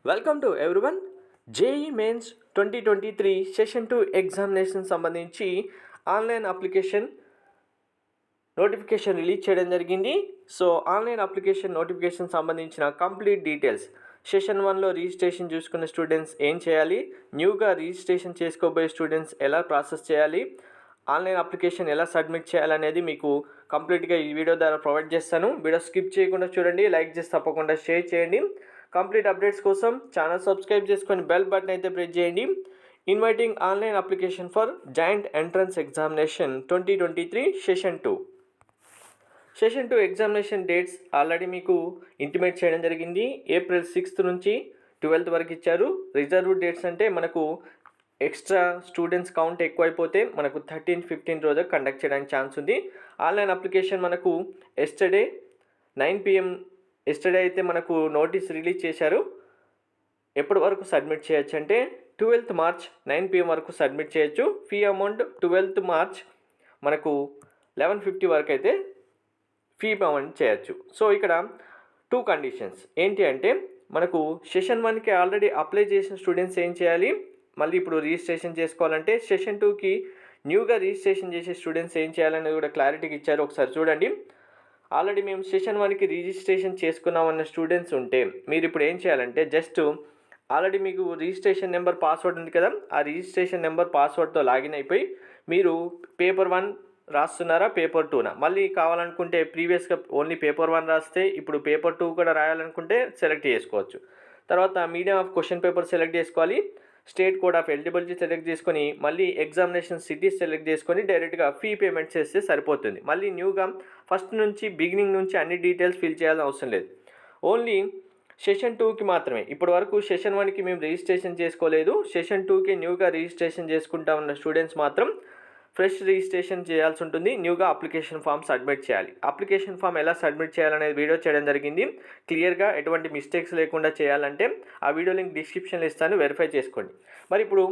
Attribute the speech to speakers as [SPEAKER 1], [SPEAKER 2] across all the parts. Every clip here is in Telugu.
[SPEAKER 1] Welcome to everyone. JEE mains 2023 session 2 examination సంబంధించి ఆన్లైన్ అప్లికేషన్ నోటిఫికేషన్ రిలీజ్ చేయడం జరిగింది. సో ఆన్లైన్ అప్లికేషన్ నోటిఫికేషన్ సంబంధించిన కంప్లీట్ డీటెయిల్స్, సెషన్ 1లో రిజిస్ట్రేషన్ చూసుకున్న స్టూడెంట్స్ ఏం చేయాలి, న్యూగా రిజిస్ట్రేషన్ చేసుకోబోయే స్టూడెంట్స్ ఎలా ప్రాసెస్ చేయాలి, ఆన్లైన్ అప్లికేషన్ ఎలా సబ్మిట్ చేయాలనేది మీకు కంప్లీట్గా ఈ వీడియో ద్వారా ప్రొవైడ్ చేస్తాను. వీడియో స్కిప్ చేయకుండా చూడండి, లైక్ చేసి తప్పకుండా షేర్ చేయండి. కంప్లీట్ అప్డేట్స్ కోసం ఛానల్ సబ్స్క్రైబ్ చేసుకొని బెల్ బటన్ అయితే ప్రెస్ చేయండి. Inviting online application for joint entrance examination 2023 session 2. Session 2 examination dates already మీకు ఇంటిమేట్ చేయడం జరిగింది. ఏప్రిల్ 6th నుంచి 12th వరకు ఇచ్చారు. రిజర్వ్ డేట్స్ అంటే మనకు ఎక్స్ట్రా స్టూడెంట్స్ కౌంట్ ఎక్కువైపోతే మనకు 13th 15th రోజు కండక్ట్ చేయడానికి ఛాన్స్ ఉంది. ఆన్లైన్ అప్లికేషన్ మనకు ఎస్టర్డే 9 PM ఎస్టర్డే అయితే మనకు నోటీస్ రిలీజ్ చేశారు. ఎప్పటి వరకు సబ్మిట్ చేయొచ్చు అంటే 12th March 9 PM వరకు సబ్మిట్ చేయొచ్చు. ఫీ అమౌంట్ 12th March మనకు 11:50 వరకు అయితే ఫీ పేమెంట్ చేయొచ్చు. సో ఇక్కడ 2 కండిషన్స్ ఏంటి అంటే, మనకు సెషన్ 1కి ఆల్రెడీ అప్లై చేసిన స్టూడెంట్స్ ఏం చేయాలి, మళ్ళీ ఇప్పుడు రిజిస్ట్రేషన్ చేసుకోవాలంటే సెషన్ 2కి న్యూగా రిజిస్ట్రేషన్ చేసే స్టూడెంట్స్ ఏం చేయాలనేది కూడా క్లారిటీగా ఇచ్చారు. ఒకసారి చూడండి. ఆల్రెడీ మేము సెషన్ 1కి రిజిస్ట్రేషన్ చేసుకున్నామన్న స్టూడెంట్స్ ఉంటే మీరు ఇప్పుడు ఏం చేయాలంటే, జస్ట్ ఆల్రెడీ మీకు రిజిస్ట్రేషన్ నెంబర్ పాస్వర్డ్ ఉంది కదా, ఆ రిజిస్ట్రేషన్ నెంబర్ పాస్వర్డ్తో లాగిన్ అయిపోయి మీరు పేపర్ 1 రాస్తున్నారా, పేపర్ 2నా, మళ్ళీ కావాలనుకుంటే ప్రీవియస్గా ఓన్లీ పేపర్ 1 రాస్తే ఇప్పుడు పేపర్ 2 కూడా రాయాలనుకుంటే సెలెక్ట్ చేసుకోవచ్చు. తర్వాత medium of question paper select చేసుకోవాలి. State code of eligibility select చేసుకొని మళ్ళీ ఎగ్జామినేషన్ సిటీ సెలెక్ట్ చేసుకొని డైరెక్ట్గా ఫీ పేమెంట్ చేస్తే సరిపోతుంది. మళ్ళీ న్యూగా ఫస్ట్ నుంచి బిగినింగ్ నుంచి అన్ని డీటెయిల్స్ ఫిల్ చేయాల్సిన అవసరం లేదు. ఓన్లీ సెషన్ 2కి మాత్రమే. ఇప్పటి వరకు సెషన్ 1కి మేము రిజిస్ట్రేషన్ చేసుకోలేదు. సెషన్ 2కి న్యూగా రిజిస్ట్రేషన్ చేసుకుంటా ఉన్న స్టూడెంట్స్ మాత్రం ఫ్రెష్ రిజిస్ట్రేషన్ చేయాల్సి ఉంటుంది. న్యూగా అప్లికేషన్ ఫామ్ సబ్మిట్ చేయాలి. అప్లికేషన్ ఫామ్ ఎలా సబ్మిట్ చేయాలనేది వీడియో చేయడం జరిగింది. క్లియర్గా ఎటువంటి మిస్టేక్స్ లేకుండా చేయాలంటే ఆ వీడియో లింక్ డిస్క్రిప్షన్లో ఇస్తాను, వెరిఫై చేసుకోండి. మరి ఇప్పుడు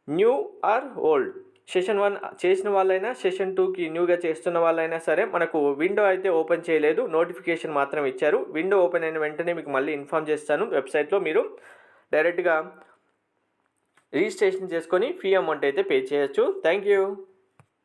[SPEAKER 1] న్యూ ఆర్ ఓల్డ్, సెషన్ 1 చేసిన వాళ్ళైనా సెషన్ 2కి న్యూగా చేస్తున్న వాళ్ళైనా సరే మనకు విండో అయితే ఓపెన్ చేయలేదు, నోటిఫికేషన్ మాత్రం ఇచ్చారు. విండో ఓపెన్ అయిన వెంటనే మీకు మళ్ళీ ఇన్ఫామ్ చేస్తాను. వెబ్సైట్లో మీరు డైరెక్ట్గా రిజిస్ట్రేషన్ చేసుకొని ఫీ అమౌంట్ అయితే పే చేయొచ్చు. Thank you.